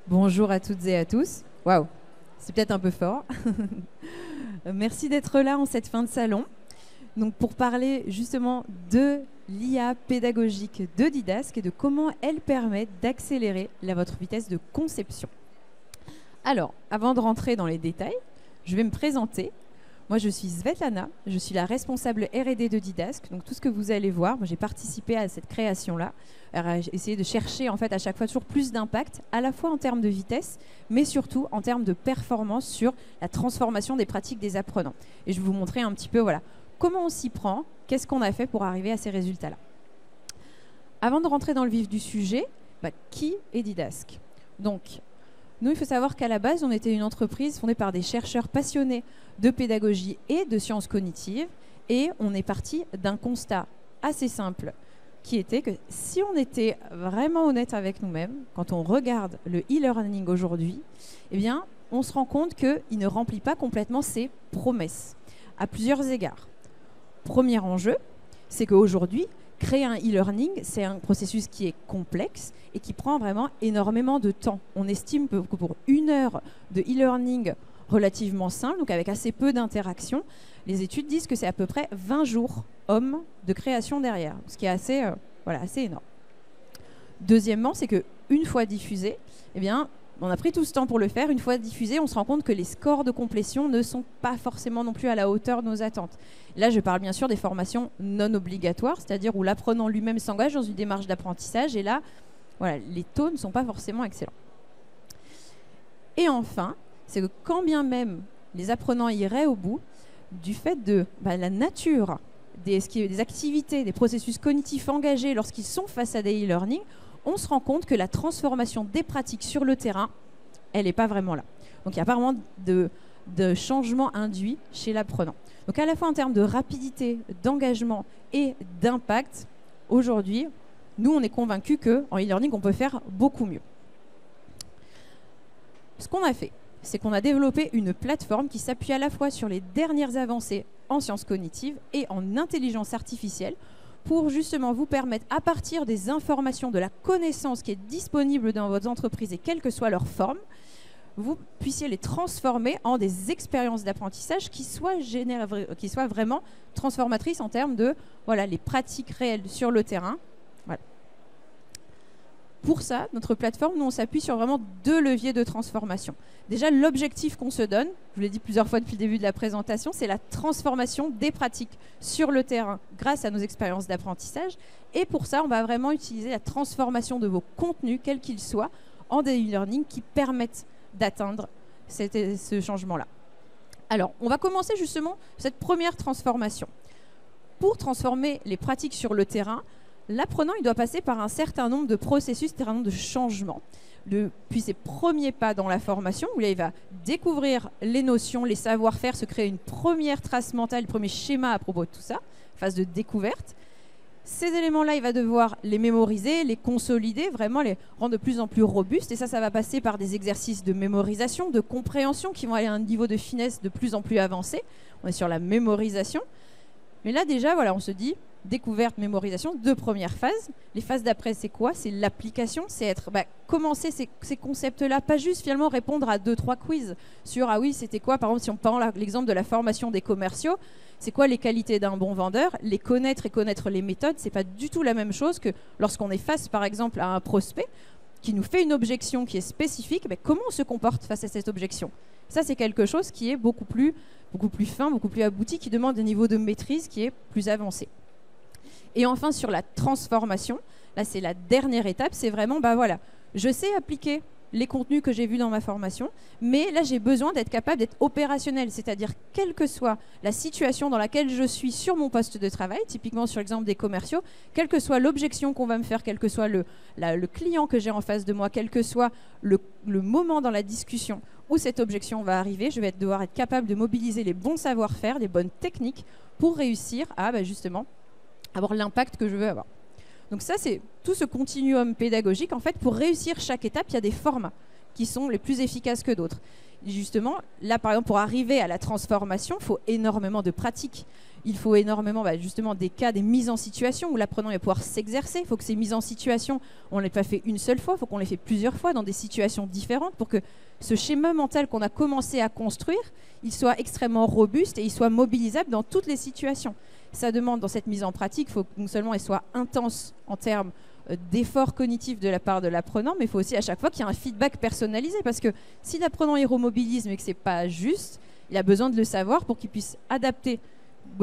Bonjour à toutes et à tous. Waouh, c'est peut-être un peu fort. Merci d'être là en cette fin de salon. Donc pour parler justement de l'IA pédagogique de Didasque et de comment elle permet d'accélérer votre vitesse de conception. Alors, avant de rentrer dans les détails, je vais me présenter. Moi, je suis Svetlana, je suis la responsable R&D de Didasque. Donc tout ce que vous allez voir, moi j'ai participé à cette création-là. J'ai essayé de chercher en fait à chaque fois toujours plus d'impact, à la fois en termes de vitesse, mais surtout en termes de performance sur la transformation des pratiques des apprenants. Et je vais vous montrer un petit peu voilà, comment on s'y prend, qu'est-ce qu'on a fait pour arriver à ces résultats-là. Avant de rentrer dans le vif du sujet, qui est Didasque? Donc, nous, il faut savoir qu'à la base, on était une entreprise fondée par des chercheurs passionnés de pédagogie et de sciences cognitives. Et on est parti d'un constat assez simple, qui était que si on était vraiment honnête avec nous-mêmes, quand on regarde le e-learning aujourd'hui, eh bien, on se rend compte qu'il ne remplit pas complètement ses promesses, à plusieurs égards. Premier enjeu, c'est qu'aujourd'hui, créer un e-learning, c'est un processus qui est complexe et qui prend vraiment énormément de temps. On estime que pour 1 heure de e-learning relativement simple, donc avec assez peu d'interactions, les études disent que c'est à peu près 20 jours hommes de création derrière, ce qui est assez, assez énorme. Deuxièmement, c'est qu'une fois diffusé, eh bien, on a pris tout ce temps pour le faire. Une fois diffusé, on se rend compte que les scores de complétion ne sont pas forcément non plus à la hauteur de nos attentes. Là, je parle bien sûr des formations non obligatoires, c'est-à-dire où l'apprenant lui-même s'engage dans une démarche d'apprentissage. Et là, voilà, les taux ne sont pas forcément excellents. Et enfin, c'est que quand bien même les apprenants iraient au bout, du fait de la nature des activités, des processus cognitifs engagés lorsqu'ils sont face à des e-learning, on se rend compte que la transformation des pratiques sur le terrain, elle n'est pas vraiment là. Donc il n'y a pas vraiment de changement induit chez l'apprenant. Donc à la fois en termes de rapidité, d'engagement et d'impact, aujourd'hui, nous on est convaincus qu'en e-learning, on peut faire beaucoup mieux. Ce qu'on a fait, c'est qu'on a développé une plateforme qui s'appuie à la fois sur les dernières avancées en sciences cognitives et en intelligence artificielle pour justement vous permettre, à partir des informations, de la connaissance qui est disponible dans votre entreprise et quelle que soit leur forme, vous puissiez les transformer en des expériences d'apprentissage qui soient vraiment transformatrices en termes de les pratiques réelles sur le terrain. Voilà. Pour ça, notre plateforme, nous, on s'appuie sur vraiment 2 leviers de transformation. Déjà, l'objectif qu'on se donne, je vous l'ai dit plusieurs fois depuis le début de la présentation, c'est la transformation des pratiques sur le terrain grâce à nos expériences d'apprentissage. Et pour ça, on va vraiment utiliser la transformation de vos contenus, quels qu'ils soient, en des e-learning qui permettent d'atteindre ce changement-là. Alors, on va commencer justement cette première transformation. Pour transformer les pratiques sur le terrain, l'apprenant, il doit passer par un certain nombre de processus, un certain nombre de changements. Puis ses premiers pas dans la formation, où là, il va découvrir les notions, les savoir-faire, se créer une première trace mentale, le premier schéma à propos de tout ça, phase de découverte. Ces éléments-là, il va devoir les mémoriser, les consolider, vraiment les rendre de plus en plus robustes. Et ça va passer par des exercices de mémorisation, de compréhension, qui vont aller à un niveau de finesse de plus en plus avancé. On est sur la mémorisation. Mais là, déjà, on se dit... découverte, mémorisation, 2 premières phases. Les phases d'après, c'est quoi? C'est l'application, c'est commencer ces concepts-là, pas juste finalement répondre à 2-3 quiz sur ah oui, c'était quoi, par exemple, si on prend l'exemple de la formation des commerciaux, c'est quoi les qualités d'un bon vendeur? Les connaître et connaître les méthodes, c'est pas du tout la même chose que lorsqu'on est face, par exemple, à un prospect qui nous fait une objection qui est spécifique, comment on se comporte face à cette objection? Ça, c'est quelque chose qui est beaucoup plus fin, beaucoup plus abouti, qui demande un niveau de maîtrise qui est plus avancé. Et enfin, sur la transformation, là, c'est la dernière étape, c'est vraiment, je sais appliquer les contenus que j'ai vus dans ma formation, mais là, j'ai besoin d'être capable d'être opérationnel, c'est-à-dire, quelle que soit la situation dans laquelle je suis sur mon poste de travail, typiquement sur l'exemple des commerciaux, quelle que soit l'objection qu'on va me faire, quel que soit le client que j'ai en face de moi, quel que soit le moment dans la discussion où cette objection va arriver, je vais devoir être capable de mobiliser les bons savoir-faire, les bonnes techniques pour réussir à, justement, avoir l'impact que je veux avoir. Donc ça, c'est tout ce continuum pédagogique. En fait, pour réussir chaque étape, il y a des formats qui sont les plus efficaces que d'autres. Justement, là, par exemple, pour arriver à la transformation, il faut énormément de pratique. Il faut énormément justement des cas, des mises en situation où l'apprenant va pouvoir s'exercer. Il faut que ces mises en situation, on ne les pas fait une seule fois, il faut qu'on les fait plusieurs fois dans des situations différentes pour que ce schéma mental qu'on a commencé à construire, il soit extrêmement robuste et il soit mobilisable dans toutes les situations. Ça demande dans cette mise en pratique, il faut que non seulement elle soit intense en termes d'efforts cognitifs de la part de l'apprenant, mais il faut aussi à chaque fois qu'il y ait un feedback personnalisé, parce que si l'apprenant est remobilise mais que ce n'est pas juste, il a besoin de le savoir pour qu'il puisse adapter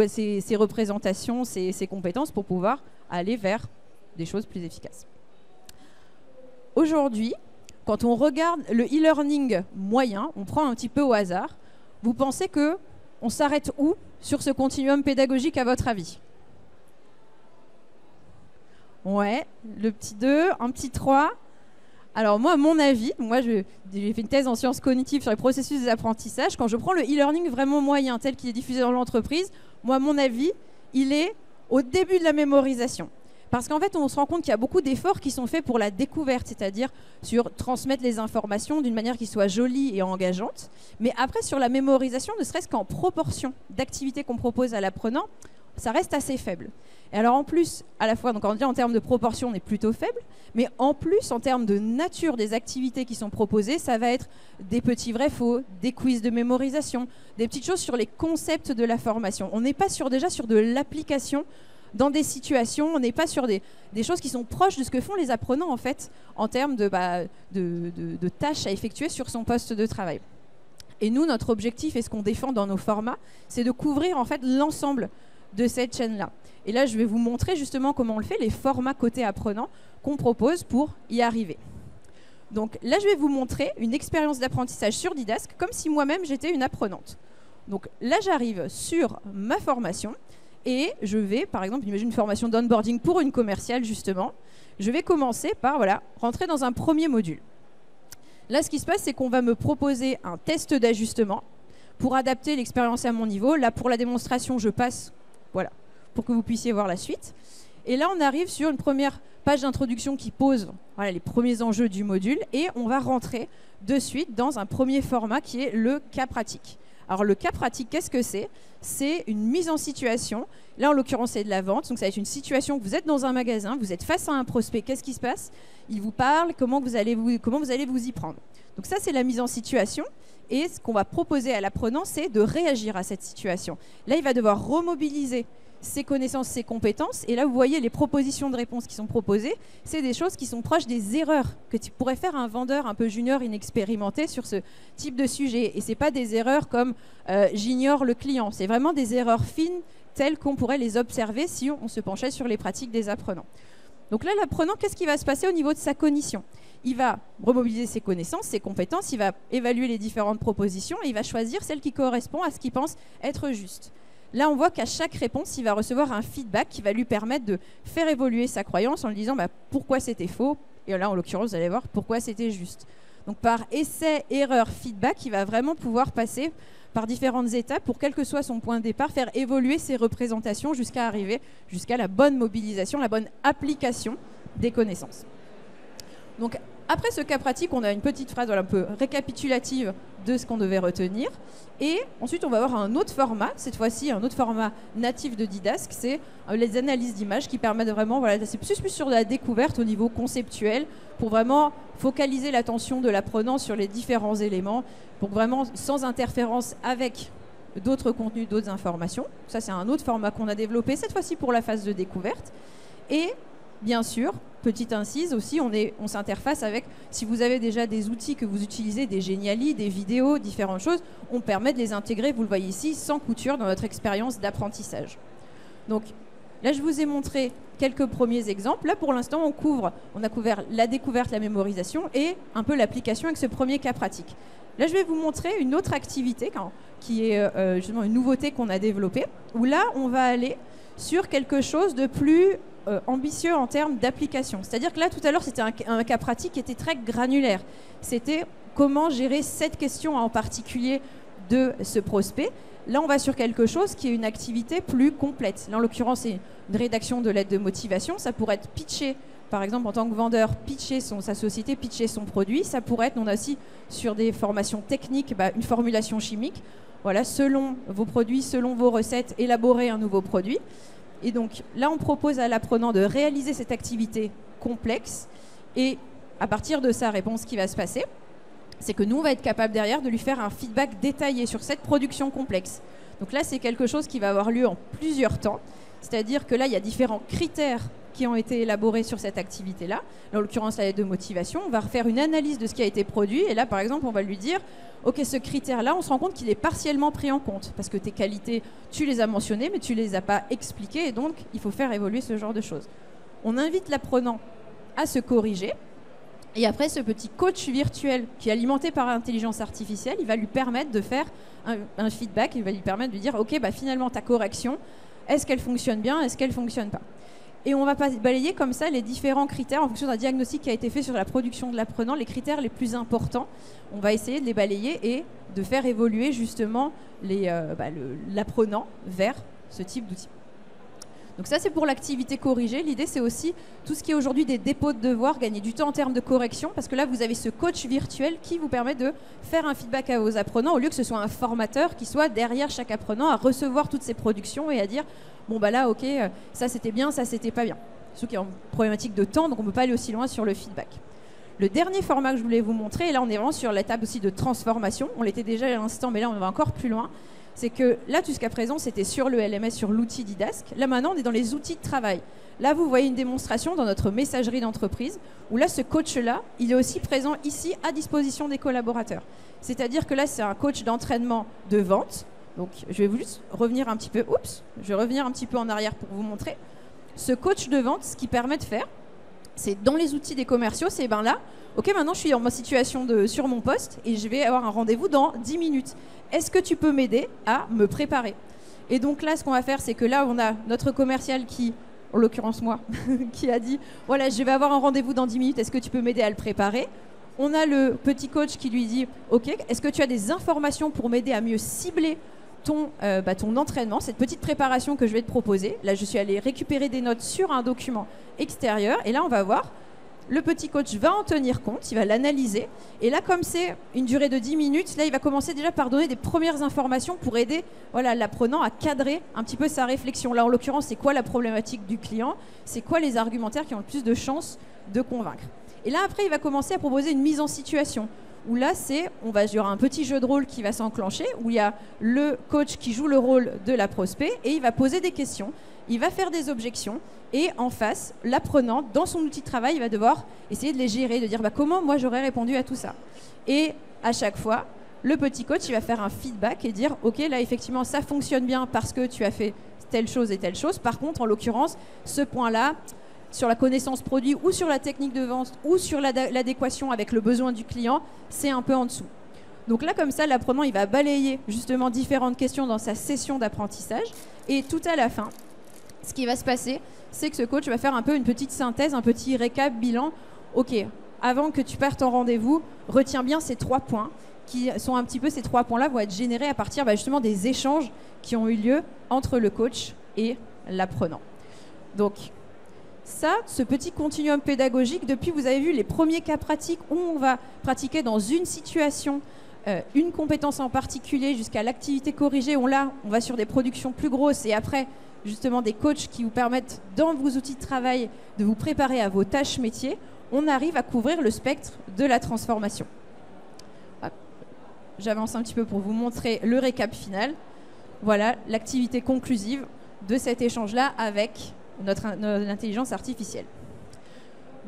ses représentations, ses compétences pour pouvoir aller vers des choses plus efficaces. Aujourd'hui, quand on regarde le e-learning moyen, on prend un petit peu au hasard, vous pensez qu'on s'arrête où sur ce continuum pédagogique à votre avis? Ouais, le petit 2, un petit 3. Alors moi, à mon avis, j'ai fait une thèse en sciences cognitives sur les processus d'apprentissage. Quand je prends le e-learning vraiment moyen, tel qu'il est diffusé dans l'entreprise, moi, à mon avis, il est au début de la mémorisation. Parce qu'en fait, on se rend compte qu'il y a beaucoup d'efforts qui sont faits pour la découverte, c'est-à-dire sur transmettre les informations d'une manière qui soit jolie et engageante. Mais après, sur la mémorisation, ne serait-ce qu'en proportion d'activités qu'on propose à l'apprenant, ça reste assez faible. Et alors en plus, à la fois, donc on dit en termes de proportion, on est plutôt faible, mais en plus, en termes de nature des activités qui sont proposées, ça va être des petits vrais-faux, des quiz de mémorisation, des petites choses sur les concepts de la formation. On n'est pas déjà sur de l'application dans des situations, on n'est pas sur des choses qui sont proches de ce que font les apprenants en fait, en termes de tâches à effectuer sur son poste de travail. Et nous, notre objectif et ce qu'on défend dans nos formats, c'est de couvrir en fait l'ensemble de cette chaîne-là. Et là, je vais vous montrer justement comment on le fait, les formats côté apprenant qu'on propose pour y arriver. Donc là, je vais vous montrer une expérience d'apprentissage sur Didasque, comme si moi-même j'étais une apprenante. Donc là, j'arrive sur ma formation et je vais, par exemple, imagine une formation d'onboarding pour une commerciale, justement. Je vais commencer par rentrer dans un premier module. Là, ce qui se passe, c'est qu'on va me proposer un test d'ajustement pour adapter l'expérience à mon niveau. Là, pour la démonstration, je passe, pour que vous puissiez voir la suite. Et là, on arrive sur une première page d'introduction qui pose les premiers enjeux du module et on va rentrer de suite dans un premier format qui est le cas pratique. Alors, le cas pratique, qu'est-ce que c'est? C'est une mise en situation. Là, en l'occurrence, c'est de la vente. Donc, ça va être une situation que vous êtes dans un magasin, vous êtes face à un prospect. Qu'est-ce qui se passe? Il vous parle, comment vous allez vous y prendre. Donc, ça, c'est la mise en situation. Et ce qu'on va proposer à l'apprenant, c'est de réagir à cette situation. Là, il va devoir remobiliser ses connaissances, ses compétences. Et là, vous voyez les propositions de réponse qui sont proposées. C'est des choses qui sont proches des erreurs que tu pourrais faire un vendeur un peu junior, inexpérimenté sur ce type de sujet. Et ce n'est pas des erreurs comme j'ignore le client. C'est vraiment des erreurs fines telles qu'on pourrait les observer si on se penchait sur les pratiques des apprenants. Donc là, l'apprenant, qu'est-ce qui va se passer au niveau de sa cognition? Il va remobiliser ses connaissances, ses compétences, il va évaluer les différentes propositions et il va choisir celle qui correspond à ce qu'il pense être juste. Là, on voit qu'à chaque réponse, il va recevoir un feedback qui va lui permettre de faire évoluer sa croyance en lui disant pourquoi c'était faux. Et là, en l'occurrence, vous allez voir pourquoi c'était juste. Donc, par essai, erreur, feedback, il va vraiment pouvoir passer par différentes étapes pour, quel que soit son point de départ, faire évoluer ses représentations jusqu'à arriver jusqu'à la bonne mobilisation, la bonne application des connaissances. Donc, après ce cas pratique, on a une petite phrase un peu récapitulative de ce qu'on devait retenir. Et ensuite, on va avoir un autre format, cette fois-ci un autre format natif de Didasque, c'est les analyses d'images qui permettent vraiment, c'est plus sur la découverte au niveau conceptuel, pour vraiment focaliser l'attention de l'apprenant sur les différents éléments, pour vraiment, sans interférence avec d'autres contenus, d'autres informations. Ça, c'est un autre format qu'on a développé, cette fois-ci pour la phase de découverte. Et bien sûr, petite incise aussi, on s'interface avec, si vous avez déjà des outils que vous utilisez, des Geniali, des vidéos, différentes choses, on permet de les intégrer, vous le voyez ici, sans couture dans notre expérience d'apprentissage. Donc là, je vous ai montré quelques premiers exemples. Là, pour l'instant, on a couvert la découverte, la mémorisation et un peu l'application avec ce premier cas pratique. Là, je vais vous montrer une autre activité qui est justement une nouveauté qu'on a développée, où là, on va aller sur quelque chose de plus ambitieux en termes d'application. C'est-à-dire que là, tout à l'heure, c'était un cas pratique qui était très granulaire. C'était comment gérer cette question en particulier de ce prospect. Là, on va sur quelque chose qui est une activité plus complète. Là, en l'occurrence, c'est une rédaction de lettre de motivation. Ça pourrait être pitcher, par exemple, en tant que vendeur, pitcher sa société, pitcher son produit. Ça pourrait être, on a aussi sur des formations techniques, une formulation chimique. voilà, selon vos produits, selon vos recettes, élaborer un nouveau produit. Et donc là, on propose à l'apprenant de réaliser cette activité complexe. Et à partir de sa réponse, ce qui va se passer, c'est que nous, on va être capable derrière de lui faire un feedback détaillé sur cette production complexe. Donc là, c'est quelque chose qui va avoir lieu en plusieurs temps. C'est-à-dire que là, il y a différents critères qui ont été élaborés sur cette activité-là. En l'occurrence, la lettre de motivation, on va refaire une analyse de ce qui a été produit. Et là, par exemple, on va lui dire, OK, ce critère-là, on se rend compte qu'il est partiellement pris en compte. Parce que tes qualités, tu les as mentionnées, mais tu ne les as pas expliquées. Et donc, il faut faire évoluer ce genre de choses. On invite l'apprenant à se corriger. Et après, ce petit coach virtuel qui est alimenté par l'intelligence artificielle, il va lui permettre de faire un feedback. Il va lui permettre de dire, OK, bah, finalement, ta correction, est-ce qu'elle fonctionne bien, est-ce qu'elle ne fonctionne pas? Et on va balayer comme ça les différents critères en fonction d'un diagnostic qui a été fait sur la production de l'apprenant, les critères les plus importants. On va essayer de les balayer et de faire évoluer justement l'apprenant vers ce type d'outil. Donc ça, c'est pour l'activité corrigée. L'idée, c'est aussi tout ce qui est aujourd'hui des dépôts de devoirs, gagner du temps en termes de correction, parce que là, vous avez ce coach virtuel qui vous permet de faire un feedback à vos apprenants, au lieu que ce soit un formateur qui soit derrière chaque apprenant à recevoir toutes ces productions et à dire bon, bah là, OK, ça c'était bien, ça c'était pas bien. Surtout qu'il y a une problématique de temps, donc on ne peut pas aller aussi loin sur le feedback. Le dernier format que je voulais vous montrer, et là, on est vraiment sur l'étape aussi de transformation. On l'était déjà à l'instant, mais là, on va encore plus loin. C'est que là, jusqu'à présent, c'était sur le LMS, sur l'outil Didask. Là, maintenant, on est dans les outils de travail. Là, vous voyez une démonstration dans notre messagerie d'entreprise, où là, ce coach-là, il est aussi présent ici à disposition des collaborateurs. C'est-à-dire que là, c'est un coach d'entraînement de vente. Donc, je vais juste revenir un petit peu, je vais revenir un petit peu en arrière pour vous montrer. Ce coach de vente, ce qu'il permet de faire, c'est dans les outils des commerciaux, c'est ben là, OK, maintenant je suis en situation sur mon poste et je vais avoir un rendez-vous dans 10 minutes. Est-ce que tu peux m'aider à me préparer? Et donc là, ce qu'on va faire, c'est que là, on a notre commercial qui, en l'occurrence moi, qui a dit, voilà, je vais avoir un rendez-vous dans 10 minutes, est-ce que tu peux m'aider à le préparer? On a le petit coach qui lui dit, OK, est-ce que tu as des informations pour m'aider à mieux cibler ton entraînement, cette petite préparation que je vais te proposer? Là, je suis allée récupérer des notes sur un document extérieur et là, on va voir, le petit coach va en tenir compte, il va l'analyser et là, comme c'est une durée de 10 minutes, là, il va commencer déjà par donner des premières informations pour aider l'apprenant à cadrer un petit peu sa réflexion. Là, en l'occurrence, c'est quoi la problématique du client? C'est quoi les argumentaires qui ont le plus de chances de convaincre? Et là, après, il va commencer à proposer une mise en situation. Où là, il y aura un petit jeu de rôle qui va s'enclencher, où il y a le coach qui joue le rôle de la prospect et il va poser des questions, il va faire des objections et en face, l'apprenant, dans son outil de travail, il va devoir essayer de les gérer, de dire comment moi j'aurais répondu à tout ça. Et à chaque fois, le petit coach, il va faire un feedback et dire OK, là effectivement ça fonctionne bien parce que tu as fait telle chose et telle chose. Par contre, en l'occurrence, ce point-là, sur la connaissance produit ou sur la technique de vente ou sur l'adéquation avec le besoin du client, c'est un peu en dessous. Donc là, comme ça, l'apprenant, il va balayer justement différentes questions dans sa session d'apprentissage. Et tout à la fin, ce qui va se passer, c'est que ce coach va faire un peu une petite synthèse, un petit récap, bilan. OK, avant que tu partes en rendez-vous, retiens bien ces 3 points qui sont un petit peu, ces 3 points-là vont être générés à partir justement des échanges qui ont eu lieu entre le coach et l'apprenant. Donc, ça, ce petit continuum pédagogique, depuis vous avez vu les premiers cas pratiques où on va pratiquer dans une situation une compétence en particulier jusqu'à l'activité corrigée, on va sur des productions plus grosses et après justement des coachs qui vous permettent dans vos outils de travail de vous préparer à vos tâches métiers, on arrive à couvrir le spectre de la transformation. J'avance un petit peu pour vous montrer le récap final. Voilà l'activité conclusive de cet échange-là avec notre intelligence artificielle.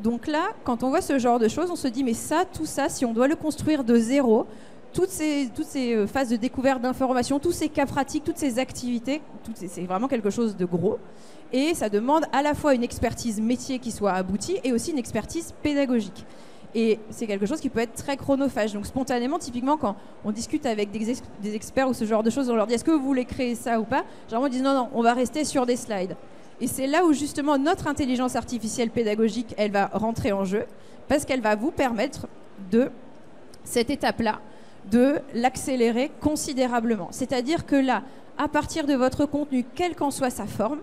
Donc là, quand on voit ce genre de choses, on se dit mais ça, tout ça, si on doit le construire de zéro, toutes ces phases de découverte d'informations, tous ces cas pratiques, toutes ces activités, c'est vraiment quelque chose de gros. Et ça demande à la fois une expertise métier qui soit aboutie et aussi une expertise pédagogique. Et c'est quelque chose qui peut être très chronophage. Donc spontanément, typiquement, quand on discute avec des experts ou ce genre de choses, on leur dit est-ce que vous voulez créer ça ou pas? Généralement, ils disent non, on va rester sur des slides. Et c'est là où justement notre intelligence artificielle pédagogique, elle va rentrer en jeu parce qu'elle va vous permettre cette étape-là, de l'accélérer considérablement. C'est-à-dire que là, à partir de votre contenu, quelle qu'en soit sa forme,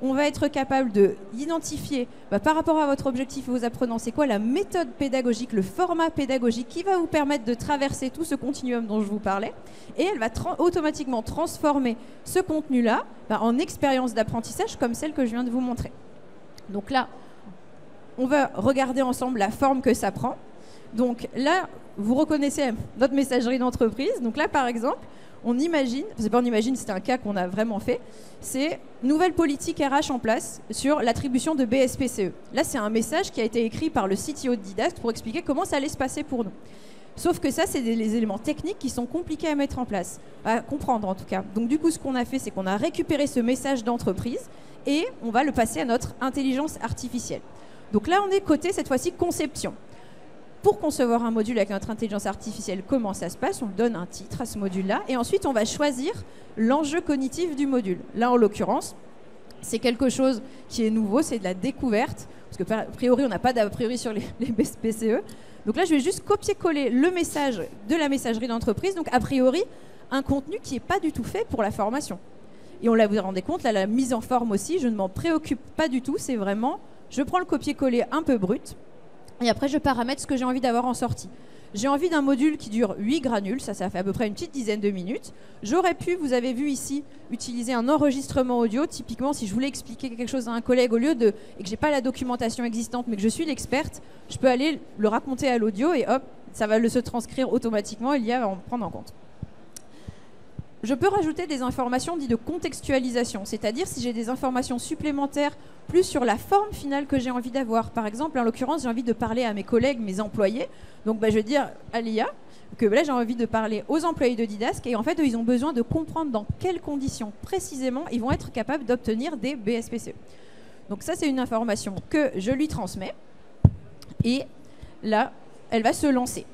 On va être capable d'identifier par rapport à votre objectif et aux apprenants, c'est quoi la méthode pédagogique, le format pédagogique qui va vous permettre de traverser tout ce continuum dont je vous parlais. Et elle va automatiquement transformer ce contenu-là en expérience d'apprentissage comme celle que je viens de vous montrer. Donc là, on va regarder ensemble la forme que ça prend. Donc là, vous reconnaissez notre messagerie d'entreprise. Donc là, par exemple, on imagine, c'est pas on imagine, c'est un cas qu'on a vraiment fait, c'est nouvelle politique RH en place sur l'attribution de BSPCE. Là, c'est un message qui a été écrit par le CTO de Didast pour expliquer comment ça allait se passer pour nous. Sauf que ça, c'est les éléments techniques qui sont compliqués à mettre en place, à comprendre en tout cas. Donc du coup, ce qu'on a fait, c'est qu'on a récupéré ce message d'entreprise et on va le passer à notre intelligence artificielle. Donc là, on est côté, cette fois-ci, conception. Pour concevoir un module avec notre intelligence artificielle, comment ça se passe? On donne un titre à ce module-là et ensuite on va choisir l'enjeu cognitif du module. Là, en l'occurrence, c'est quelque chose qui est nouveau, c'est de la découverte, parce que a priori, on n'a pas d'a priori sur les BSPCE. Donc là, je vais juste copier-coller le message de la messagerie d'entreprise. Donc a priori, un contenu qui n'est pas du tout fait pour la formation. Et on vous vous rendez compte, là, la mise en forme aussi, je ne m'en préoccupe pas du tout. C'est vraiment, je prends le copier-coller un peu brut. Et après, je paramètre ce que j'ai envie d'avoir en sortie. J'ai envie d'un module qui dure 8 granules, ça fait à peu près une petite dizaine de minutes. J'aurais pu, vous avez vu ici, utiliser un enregistrement audio. Typiquement, si je voulais expliquer quelque chose à un collègue, et que je n'ai pas la documentation existante, mais que je suis l'experte, je peux aller le raconter à l'audio et hop, ça va se transcrire automatiquement et l'IA va en prendre en compte. Je peux rajouter des informations dites de contextualisation, c'est-à-dire si j'ai des informations supplémentaires plus sur la forme finale que j'ai envie d'avoir. Par exemple, en l'occurrence, j'ai envie de parler à mes collègues, mes employés. Donc, je vais dire à l'IA que là, j'ai envie de parler aux employés de Didast et en fait, eux, ils ont besoin de comprendre dans quelles conditions précisément ils vont être capables d'obtenir des BSPCE. Donc ça, c'est une information que je lui transmets et là, elle va se lancer.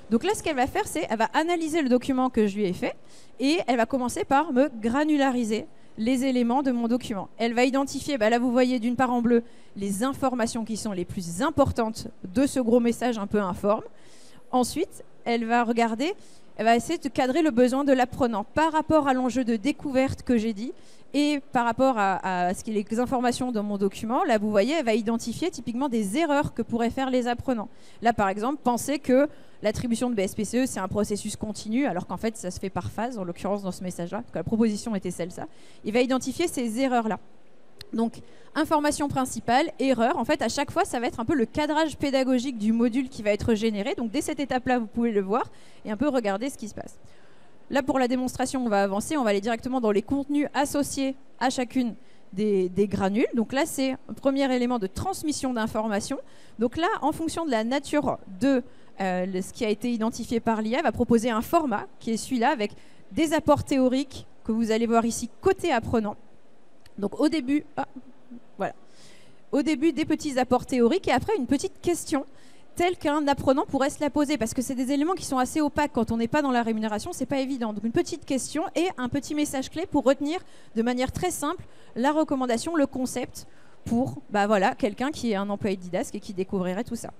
Donc là, ce qu'elle va faire, c'est qu'elle va analyser le document que je lui ai fait et elle va commencer par me granulariser les éléments de mon document. Elle va identifier, là vous voyez d'une part en bleu, les informations qui sont les plus importantes de ce gros message un peu informe. Ensuite, elle va regarder, elle va essayer de cadrer le besoin de l'apprenant par rapport à l'enjeu de découverte que j'ai dit et par rapport à ce qui est les informations dans mon document. Là, vous voyez, elle va identifier typiquement des erreurs que pourraient faire les apprenants. Là, par exemple, pensez que l'attribution de BSPCE, c'est un processus continu, alors qu'en fait, ça se fait par phase, en l'occurrence dans ce message-là, parce que la proposition était celle-là. Il va identifier ces erreurs-là. Donc, information principale, erreur. En fait, à chaque fois, ça va être un peu le cadrage pédagogique du module qui va être généré. Donc, dès cette étape-là, vous pouvez le voir et un peu regarder ce qui se passe. Là, pour la démonstration, on va avancer. On va aller directement dans les contenus associés à chacune des granules. Donc là, c'est un premier élément de transmission d'informations. Donc là, en fonction de la nature de ce qui a été identifié par l'IA, va proposer un format qui est celui-là avec des apports théoriques que vous allez voir ici côté apprenant. Donc au début, au début des petits apports théoriques et après une petite question telle qu'un apprenant pourrait se la poser parce que c'est des éléments qui sont assez opaques quand on n'est pas dans la rémunération, c'est pas évident. Donc une petite question et un petit message clé pour retenir de manière très simple la recommandation, le concept pour quelqu'un qui est un employé de Didast et qui découvrirait tout ça.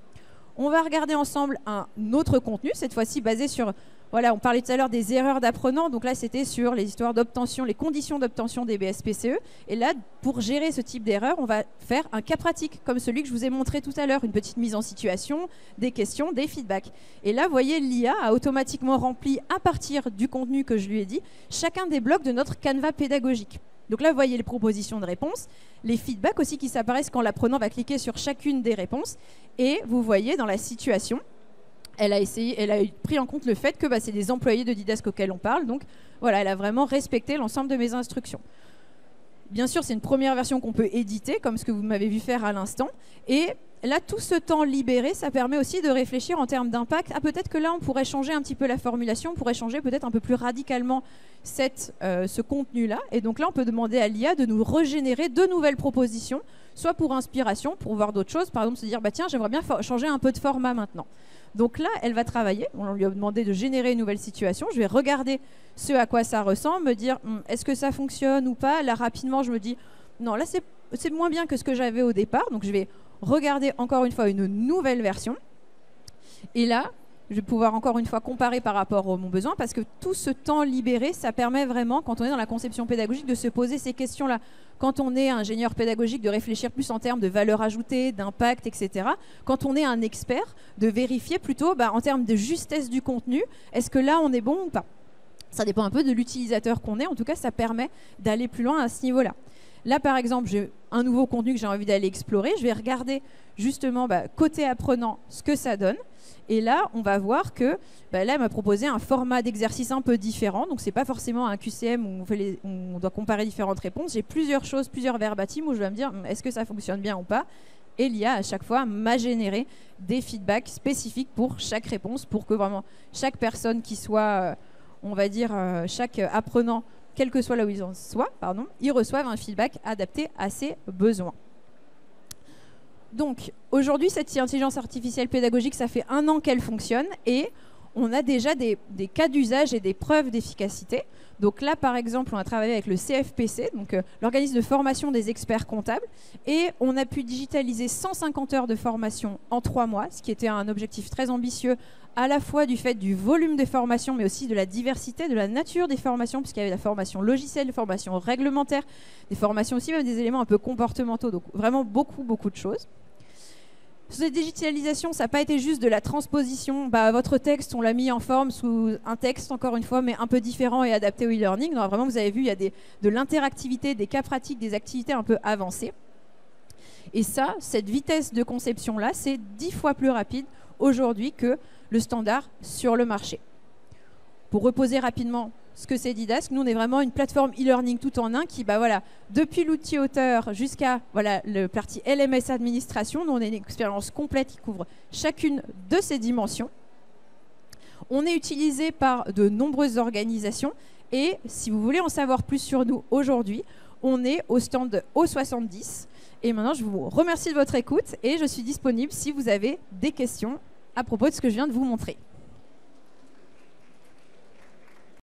On va regarder ensemble un autre contenu, cette fois-ci basé sur, on parlait tout à l'heure des erreurs d'apprenants, donc là c'était sur les histoires d'obtention, les conditions d'obtention des BSPCE, et là pour gérer ce type d'erreur, on va faire un cas pratique, comme celui que je vous ai montré tout à l'heure, une petite mise en situation, des questions, des feedbacks. Et là, vous voyez, l'IA a automatiquement rempli, à partir du contenu que je lui ai dit, chacun des blocs de notre canevas pédagogique. Donc là, vous voyez les propositions de réponses, les feedbacks aussi qui s'apparaissent quand l'apprenant va cliquer sur chacune des réponses. Et vous voyez dans la situation, elle a pris en compte le fait que c'est des employés de Didast auxquels on parle. Donc voilà, elle a vraiment respecté l'ensemble de mes instructions. Bien sûr, c'est une première version qu'on peut éditer, comme ce que vous m'avez vu faire à l'instant. Et là, tout ce temps libéré, ça permet aussi de réfléchir en termes d'impact. Peut-être que là, on pourrait changer un petit peu la formulation, on pourrait changer peut-être un peu plus radicalement ce contenu-là. Et donc là, on peut demander à l'IA de nous régénérer de nouvelles propositions, soit pour inspiration, pour voir d'autres choses. Par exemple, se dire, tiens, j'aimerais bien changer un peu de format maintenant. Donc là, elle va travailler. On lui a demandé de générer une nouvelle situation. Je vais regarder ce à quoi ça ressemble, me dire, est-ce que ça fonctionne ou pas. Là, rapidement, je me dis, non, là, c'est moins bien que ce que j'avais au départ. Donc, je vais regarder encore une fois une nouvelle version. Et là, Je vais pouvoir encore une fois comparer par rapport à mon besoin, parce que tout ce temps libéré, ça permet vraiment, quand on est dans la conception pédagogique, de se poser ces questions-là. Quand on est ingénieur pédagogique, de réfléchir plus en termes de valeur ajoutée, d'impact, etc. Quand on est un expert, de vérifier plutôt en termes de justesse du contenu, est-ce que là on est bon ou pas? Ça dépend un peu de l'utilisateur qu'on est. En tout cas, ça permet d'aller plus loin à ce niveau-là. Là, par exemple, j'ai un nouveau contenu que j'ai envie d'aller explorer. Je vais regarder justement côté apprenant ce que ça donne. Et là, on va voir que là, elle m'a proposé un format d'exercice un peu différent. Donc, ce n'est pas forcément un QCM où on doit comparer différentes réponses. J'ai plusieurs choses, plusieurs verbatims où je vais me dire est-ce que ça fonctionne bien ou pas. Et l'IA, à chaque fois, m'a généré des feedbacks spécifiques pour chaque réponse pour que vraiment chaque personne qui soit, on va dire, chaque apprenant, quel que soit là où ils en soient, ils reçoivent un feedback adapté à ses besoins. Donc, aujourd'hui, cette intelligence artificielle pédagogique, ça fait 1 an qu'elle fonctionne et on a déjà des cas d'usage et des preuves d'efficacité. Donc là, par exemple, on a travaillé avec le CFPC, donc l'organisme de formation des experts comptables, et on a pu digitaliser 150 heures de formation en 3 mois, ce qui était un objectif très ambitieux, à la fois du fait du volume des formations, mais aussi de la diversité, de la nature des formations, puisqu'il y avait la formation logicielle, des formations réglementaires, des formations aussi, même des éléments un peu comportementaux, donc vraiment beaucoup, beaucoup de choses. Cette digitalisation, ça n'a pas été juste de la transposition. Votre texte, on l'a mis en forme sous un texte, encore une fois, mais un peu différent et adapté au e-learning. Donc, vraiment, vous avez vu, il y a de l'interactivité, des cas pratiques, des activités un peu avancées. Et ça, cette vitesse de conception-là, c'est 10 fois plus rapide aujourd'hui que le standard sur le marché. Pour reposer rapidement ce que c'est Didask, nous on est vraiment une plateforme e-learning tout en un qui, depuis l'outil auteur jusqu'à le parti LMS administration, nous on a une expérience complète qui couvre chacune de ces dimensions. On est utilisé par de nombreuses organisations et si vous voulez en savoir plus sur nous aujourd'hui, on est au stand O70. Et maintenant, je vous remercie de votre écoute et je suis disponible si vous avez des questions à propos de ce que je viens de vous montrer.